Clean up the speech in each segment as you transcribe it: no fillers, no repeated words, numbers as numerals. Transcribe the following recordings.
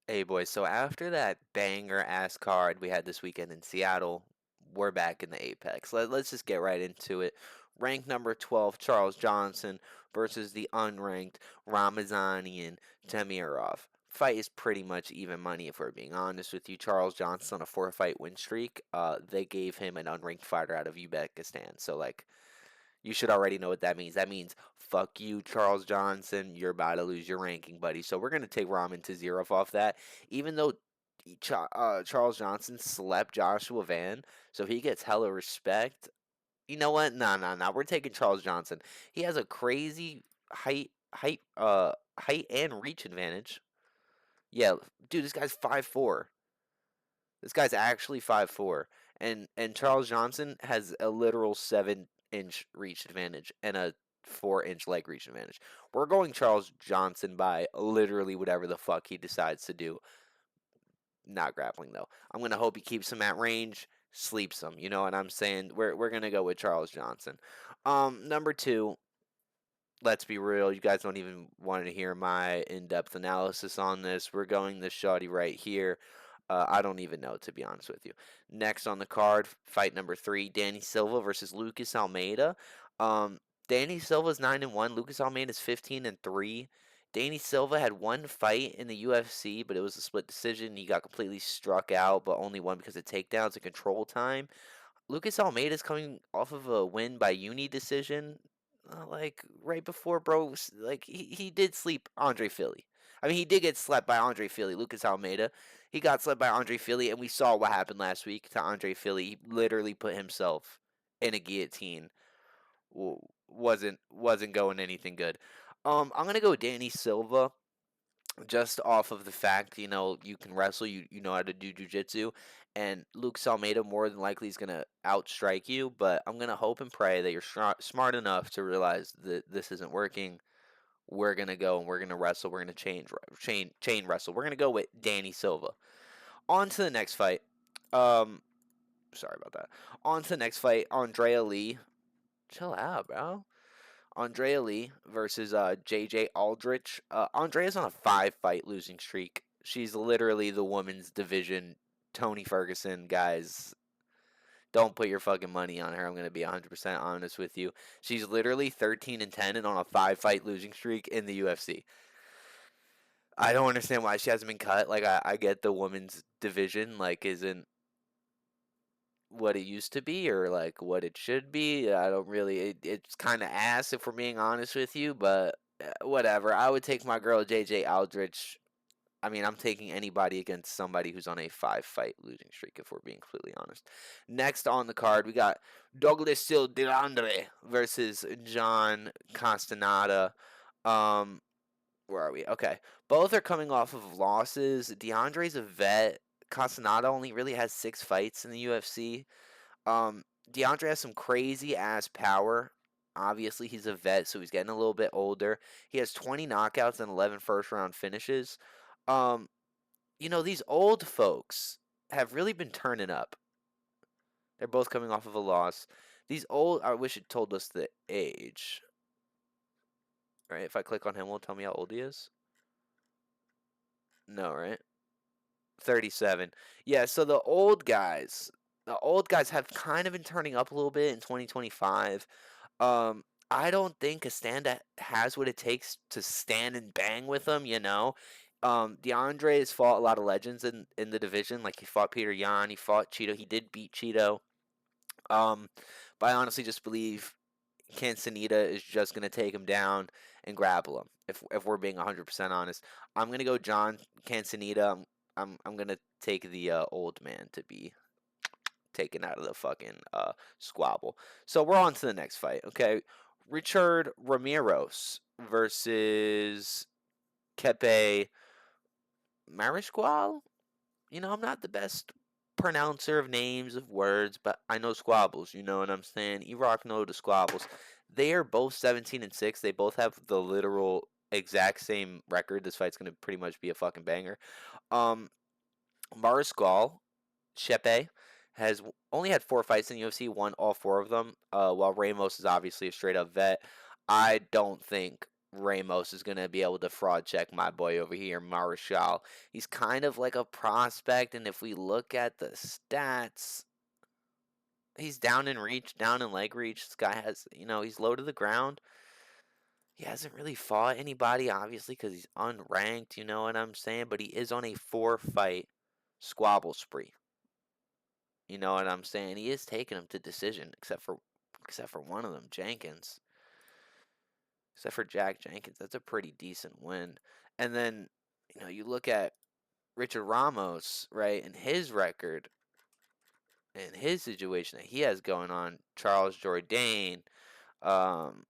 Hey boys, so after that banger ass card we had this weekend in Seattle, we're back in the Apex. Let's just get right into it. Ranked number 12, Charles Johnson versus the unranked Ramazanian Tamirov. Fight is pretty much even money if we're being honest with you. Charles Johnson on a 4 fight win streak. They gave him an unranked fighter out of Uzbekistan. So like you should already know what that means. That means fuck you, Charles Johnson. You're about to lose your ranking, buddy. So we're gonna take Ramen to zero off that. Even though Charles Johnson slept Joshua Van, so he gets hella respect. You know what? Nah, nah, nah. We're taking Charles Johnson. He has a crazy height and reach advantage. Yeah, dude, this guy's 5'4". This guy's actually 5'4", and Charles Johnson has a literal 7-inch reach advantage and a 4-inch leg reach advantage. We're going Charles Johnson by literally whatever the fuck he decides to do. Not grappling though. I'm gonna hope he keeps him at range, sleeps him. You know what I'm saying? We're gonna go with Charles Johnson. Number two. Let's be real. You guys don't even want to hear my in-depth analysis on this. We're going this shoddy right here. I don't even know, to be honest with you. Next on the card, fight number 3, Danny Silva versus Lucas Almeida. Um, Danny Silva's 9-1. Lucas Almeida's 15-3. Danny Silva had one fight in the UFC, but it was a split decision. He got completely struck out, but only won because of takedowns and control time. Lucas Almeida is coming off of a win by uni decision. Like right before, bro, like he did sleep Andre Philly. I mean, he did get slept by Andre Philly. Lucas Almeida, he got slept by Andre Philly, and we saw what happened last week to Andre Philly. He literally put himself in a guillotine. Wasn't going anything good. I'm gonna go Danny Silva just off of the fact, you can wrestle, you know how to do jujitsu, and Luke Almeida more than likely is going to outstrike you, but I'm going to hope and pray that you're smart enough to realize that this isn't working. We're going to go and we're going to wrestle. We're going to chain wrestle. We're going to go with Danny Silva. On to the next fight. Um, Sorry about that. On to the next fight, Andrea Lee. Chill out, bro. Andrea Lee versus JJ Aldrich. Andrea's on a 5 fight losing streak. She's literally the women's division Tony Ferguson, guys. Don't put your fucking money on her. I'm going to be 100% honest with you. She's literally 13-10 and on a 5 fight losing streak in the UFC. I don't understand why she hasn't been cut. Like I get the women's division like isn't what it used to be or like what it should be. I don't really. It's kind of ass if we're being honest with you, but whatever. I would take my girl JJ Aldrich. I mean, I'm taking anybody against somebody who's on a 5 fight losing streak, if we're being completely honest. Next on the card, we got Douglas Sildirandre versus John Castaneda. Um, where are we? Okay. Both are coming off of losses. DeAndre's a vet. Castaneda only really has 6 fights in the UFC. DeAndre has some crazy ass power. Obviously, he's a vet, so he's getting a little bit older. He has 20 knockouts and 11 first round finishes. Um, these old folks have really been turning up. They're both coming off of a loss. These old, I wish it told us the age. Right? If I click on him, will it tell me how old he is? No, right? 37. Yeah, so the old guys have kind of been turning up a little bit in 2025. I don't think Castanda has what it takes to stand and bang with them. DeAndre has fought a lot of legends in the division. Like he fought Peter Yan, he fought Cheeto, he did beat Cheeto. Um, but I honestly just believe Cancenita is just gonna take him down and grapple him. If we're being 100% honest, I'm gonna go John Cancenita. I'm gonna take the old man to be taken out of the fucking squabble. So we're on to the next fight. Okay, Richard Ramirez versus Kepe Marisqual. I'm not the best pronouncer of names of words, but I know squabbles. You know what I'm saying? Iraq know the squabbles. They are both 17-6. They both have the literal exact same record. This fight's gonna pretty much be a fucking banger. Um, Mariscal Shepe has only had 4 fights in the UFC, won all 4 of them. While Ramos is obviously a straight up vet. I don't think Ramos is going to be able to fraud check my boy over here, Marshall. He's kind of like a prospect, and if we look at the stats, he's down in reach, down in leg reach. This guy has, he's low to the ground. He hasn't really fought anybody, obviously, because he's unranked, you know what I'm saying? But he is on a 4-fight squabble spree. You know what I'm saying? He is taking them to decision, except for one of them, Jenkins. Except for Jack Jenkins, that's a pretty decent win. And then, you look at Richard Ramos, right, and his record and his situation that he has going on. Charles Jourdain, um,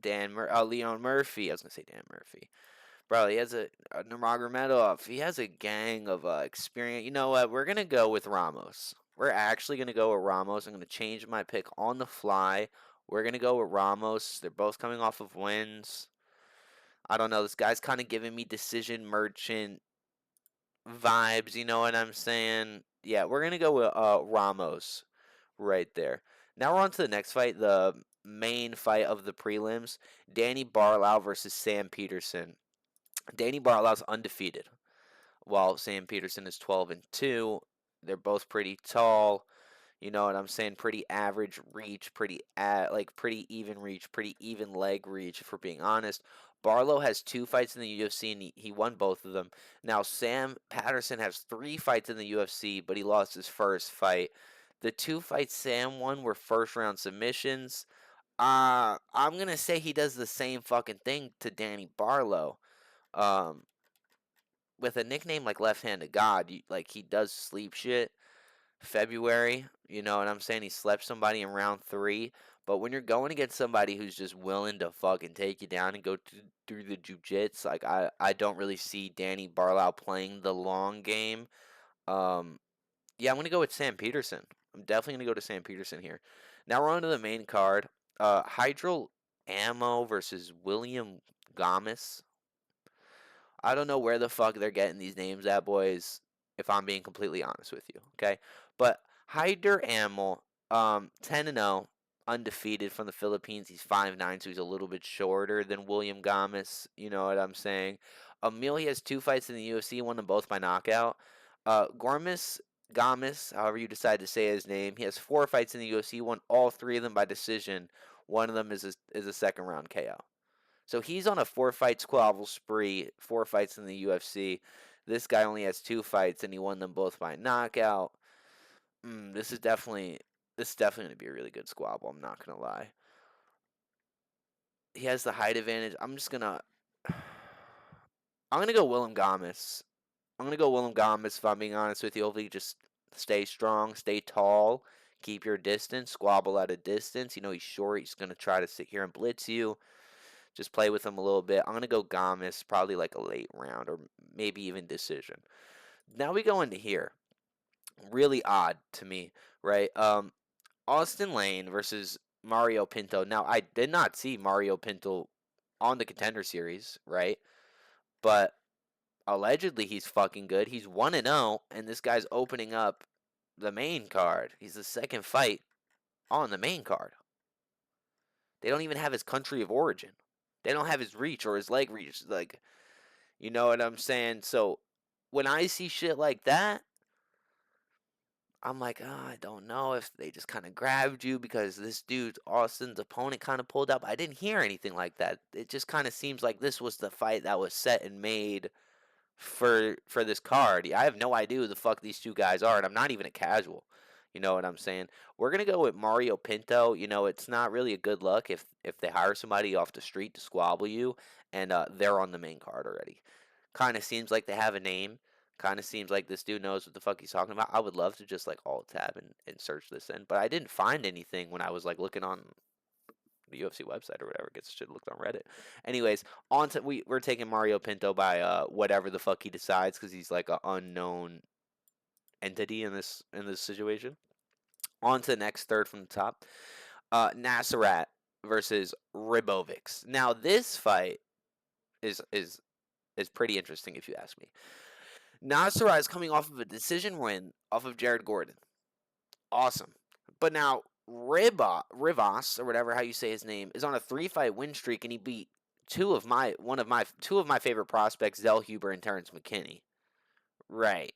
Leon Murphy. I was gonna say Dan Murphy. Bro, he has a Nurmagomedov. He has a gang of experience. You know what? We're gonna go with Ramos. We're actually gonna go with Ramos. I'm gonna change my pick on the fly. We're gonna go with Ramos. They're both coming off of wins. I don't know. This guy's kind of giving me decision merchant vibes. You know what I'm saying? Yeah, we're gonna go with Ramos right there. Now we're on to the next fight, the main fight of the prelims: Danny Barlow versus Sam Peterson. Danny Barlow's undefeated, while Sam Peterson is 12-2. They're both pretty tall. You know what I'm saying? Pretty average reach, pretty even reach, pretty even leg reach. If we're being honest, Barlow has 2 fights in the UFC and he won both of them. Now Sam Patterson has 3 fights in the UFC, but he lost his first fight. The 2 fights Sam won were first round submissions. I'm gonna say he does the same fucking thing to Danny Barlow. Um, with a nickname like Left Handed God, like he does sleep shit. February, you know what I'm saying? He slept somebody in round 3. But when you're going against somebody who's just willing to fucking take you down and go through the jujits, like I don't really see Danny Barlow playing the long game. Um, yeah, I'm gonna go with Sam Peterson. I'm definitely gonna go to Sam Peterson here. Now we're on to the main card. Hydro Ammo versus William Gomis. I don't know where the fuck they're getting these names at, boys, if I'm being completely honest with you, okay? But Hyder Amel, 10-0, undefeated from the Philippines. He's 5'9", so he's a little bit shorter than William Gomis, you know what I'm saying? Emil, he has 2 fights in the UFC, won them both by knockout. Gomis, however you decide to say his name, he has 4 fights in the UFC, won all 3 of them by decision. One of them is a second round KO. So he's on a 4-fight squabble spree, 4 fights in the UFC. This guy only has 2 fights, and he won them both by knockout. This is definitely going to be a really good squabble. I'm not gonna lie. He has the height advantage. I'm gonna go Willem Gomis. I'm gonna go Willem Gomis. If I'm being honest with you, hopefully just stay strong, stay tall, keep your distance, squabble at a distance. You know he's short. He's gonna try to sit here and blitz you. Just play with him a little bit. I'm gonna go Gomis, probably like a late round or maybe even decision. Now we go into here. Really odd to me, right? Austin Lane versus Mario Pinto. Now I did not see Mario Pinto on the Contender Series, right? But allegedly he's fucking good. He's 1-0, and this guy's opening up the main card. He's the second fight on the main card. They don't even have his country of origin. They don't have his reach or his leg reach. Like, you know what I'm saying? So when I see shit like that, I'm like, oh, I don't know if they just kind of grabbed you because this dude, Austin's opponent, kind of pulled up. I didn't hear anything like that. It just kind of seems like this was the fight that was set and made for this card. I have no idea who the fuck these 2 guys are, and I'm not even a casual. You know what I'm saying? We're gonna go with Mario Pinto. You know, it's not really a good look if they hire somebody off the street to squabble you, and they're on the main card already. Kind of seems like they have a name. Kind of seems like this dude knows what the fuck he's talking about. I would love to just like alt tab and search this in, but I didn't find anything when I was like looking on the UFC website or whatever. Gets shit looked on Reddit. Anyways, on to we're taking Mario Pinto by whatever the fuck he decides because he's like an unknown entity in this situation. On to the next third from the top. Nasserat versus Ribovics. Now this fight is pretty interesting if you ask me. Nasserat is coming off of a decision win off of Jared Gordon. Awesome. But now Rivas or whatever how you say his name is on a 3-fight win streak, and he beat two of my favorite prospects, Zell Huber and Terrence McKinney. Right.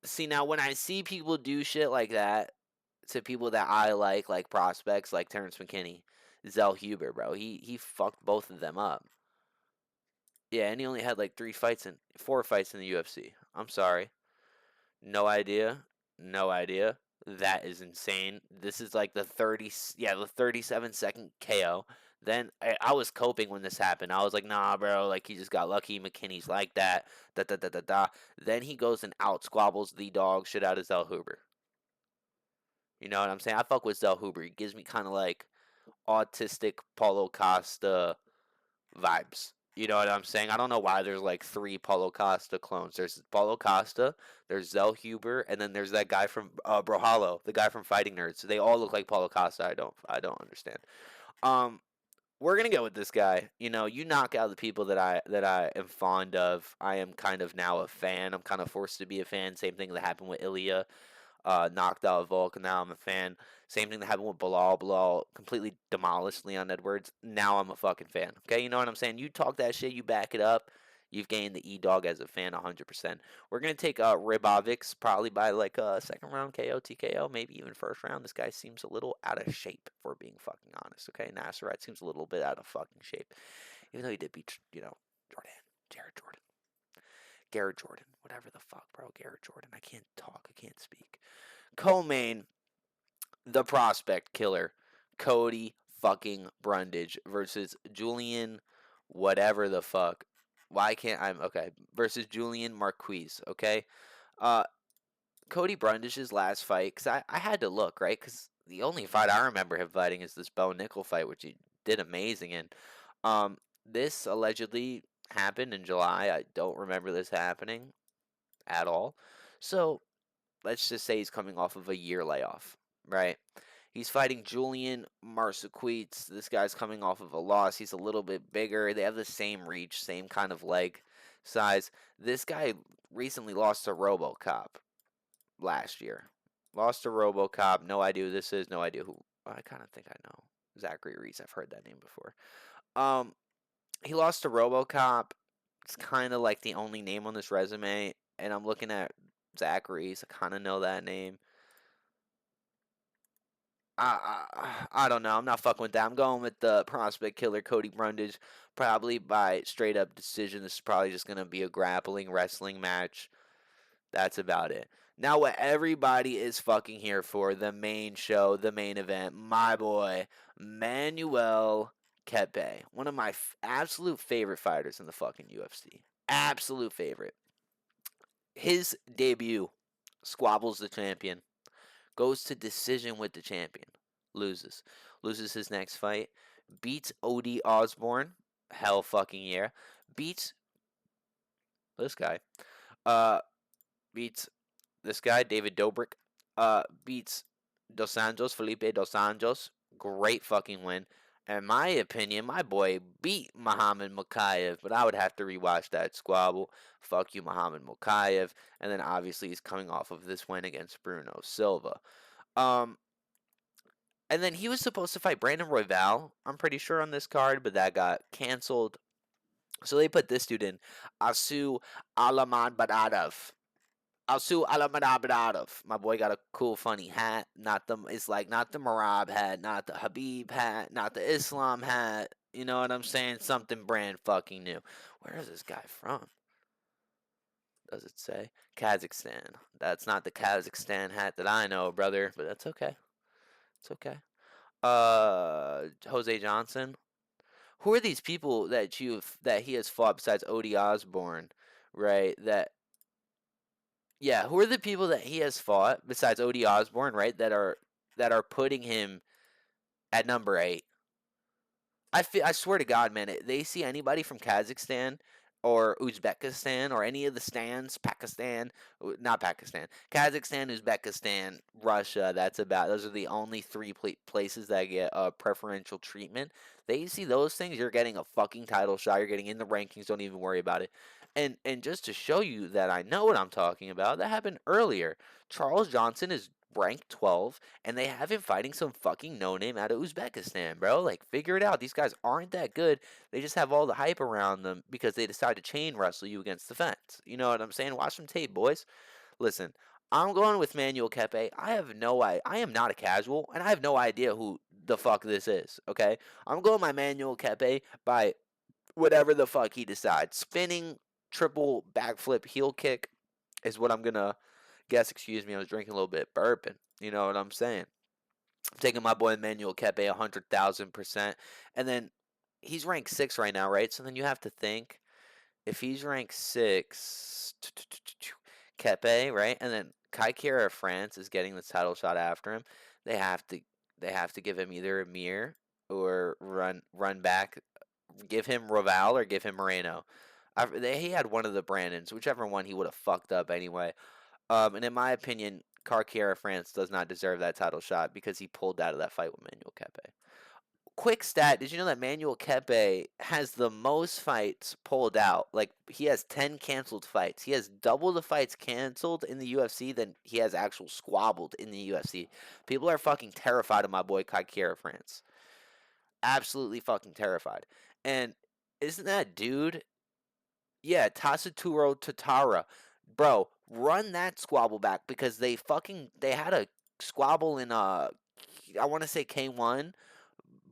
See, now when I see people do shit like that to people that I like prospects like Terrence McKinney, Zell Huber, bro, he fucked both of them up. Yeah, and he only had like 4 fights in the UFC. I'm sorry. No idea. No idea. That is insane. This is like the 37-second KO. Then I was coping when this happened. I was like, nah, bro, like he just got lucky. McKinney's like that. Da da da da da. Then he goes and out squabbles the dog shit out of Zell Huber. You know what I'm saying? I fuck with Zell Huber. He gives me kind of like autistic Paulo Costa vibes. You know what I'm saying? I don't know why there's like 3 Paulo Costa clones. There's Paulo Costa, there's Zell Huber, and then there's that guy from Brohalo, the guy from Fighting Nerds. They all look like Paulo Costa. I don't understand. Um, we're gonna go with this guy. You know, you knock out the people that I am fond of. I am kind of now a fan. I'm kind of forced to be a fan. Same thing that happened with Ilya, knocked out Volk. Now I'm a fan. Same thing that happened with Bilal. Bilal completely demolished Leon Edwards. Now I'm a fucking fan. Okay, you know what I'm saying? You talk that shit, you back it up. You've gained the E-Dog as a fan 100%. We're going to take Ribovics probably by like a second round KO, TKO, maybe even first round. This guy seems a little out of shape, if we're being fucking honest. Okay, Nasserat seems a little bit out of fucking shape. Even though he did beat, Garrett Jordan, whatever the fuck, bro. Garrett Jordan. I can't talk. I can't speak. Co-main, the prospect killer, Cody fucking Brundage versus Julian, whatever the fuck. Why can't I'm okay? Versus Julian Marquise. Okay. Uh, Cody Brundage's last fight, because I had to look right, because the only fight I remember him fighting is this Bo Nickel fight, which he did amazing in. This allegedly happened in July. I don't remember this happening at all. So let's just say he's coming off of a year layoff, right? He's fighting Julian Marsequitz. This guy's coming off of a loss. He's a little bit bigger. They have the same reach, same kind of leg size. This guy recently lost to RoboCop last year. Lost to RoboCop. No idea who this is. No idea who. I kind of think I know. Zachary Reese. I've heard that name before. Um, he lost to RoboCop. It's kind of like the only name on this resume. And I'm looking at Zachary's. I kind of know that name. I don't know. I'm not fucking with that. I'm going with the prospect killer Cody Brundage, probably by straight up decision. This is probably just gonna be a grappling wrestling match. That's about it. Now, what everybody is fucking here for, the main show, the main event, my boy Manuel Kape, one of my absolute favorite fighters in the fucking UFC. Absolute favorite. His debut, squabbles the champion, goes to decision with the champion, loses his next fight, beats Odie Osborne, hell fucking yeah, beats this guy, uh, beats this guy David Dobrik, beats Felipe Dos Anjos, great fucking win. In my opinion, my boy beat Muhammad Mokaev, but I would have to rewatch that squabble. Fuck you, Muhammad Mokaev. And then obviously he's coming off of this win against Bruno Silva. Um, and then he was supposed to fight Brandon Royval, I'm pretty sure, on this card, but that got canceled. So they put this dude in, Asu Alamadbadov. Asu Alamadbadov. My boy got a cool, funny hat. It's like not the Marab hat, not the Habib hat, not the Islam hat. You know what I'm saying? Something brand fucking new. Where is this guy from? Does it say? Kazakhstan. That's not the Kazakhstan hat that I know, brother, but that's okay. It's okay. Jose Johnson. Who are these people that he has fought besides Odie Osborne, right? Who are the people that he has fought besides Odie Osborne, right? That are putting him at number 8. I swear to God, man, they see anybody from Kazakhstan or Uzbekistan or any of the stands, not Pakistan, Kazakhstan, Uzbekistan, Russia. Those are the only 3 places that get preferential treatment. They see those things, you're getting a fucking title shot. You're getting in the rankings. Don't even worry about it. And just to show you that I know what I'm talking about, that happened earlier. Charles Johnson is ranked 12, and they have him fighting some fucking no name out of Uzbekistan, bro. Like, figure it out. These guys aren't that good. They just have all the hype around them because they decide to chain wrestle you against the fence. You know what I'm saying? Watch some tape, boys. Listen, I'm going with Manuel Kepe. I am not a casual, and I have no idea who the fuck this is. Okay, I'm going my Manuel Kepe by whatever the fuck he decides. Spinning triple backflip heel kick is what I'm gonna guess. Excuse me, I was drinking a little bit bourbon. You know what I'm saying? I'm taking my boy Manuel Kepe 100,000%, and then he's ranked 6 right now, right? So then you have to think if he's ranked 6, Kepe, right? And then Kai of France is getting the title shot after him. They have to they have to give him either a mirror or run back, give him Raval or give him Moreno. He had one of the Brandons, whichever one he would have fucked up anyway. And in my opinion, Cartier France does not deserve that title shot because he pulled out of that fight with Manuel Kepe. Quick stat: did you know that Manuel Kepe has the most fights pulled out? Like, he has 10 canceled fights. He has double the fights canceled in the UFC than he has actual squabbled in the UFC. People are fucking terrified of my boy Kaikira France. Absolutely fucking terrified. And isn't that dude? Yeah, Tasaturo Tatara. Bro, run that squabble back because they had a squabble in I want to say K1,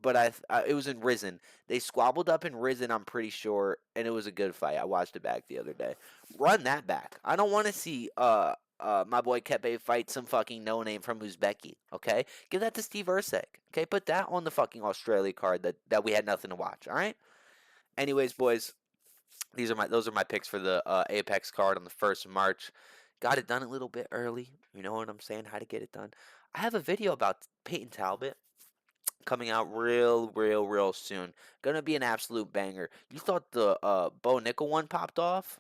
but it was in Risen. They squabbled up in Risen, I'm pretty sure, and it was a good fight. I watched it back the other day. Run that back. I don't want to see my boy Kepe fight some fucking no name from Uzbeki. Okay, give that to Steve Ursek. Okay, put that on the fucking Australia card that we had nothing to watch. All right. Anyways, boys, those are my picks for the Apex card on the 1st of March. Got it done a little bit early. You know what I'm saying? How to get it done. I have a video about Peyton Talbot coming out real soon. Gonna be an absolute banger. You thought the Bo Nickel one popped off?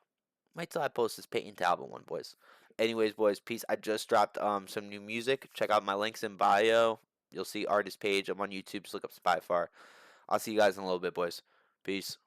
Wait till I post this Peyton Talbot one, boys. Anyways, boys, peace. I just dropped some new music. Check out my links in bio. You'll see artist page. I'm on YouTube. Just look up Spyfar. I'll see you guys in a little bit, boys. Peace.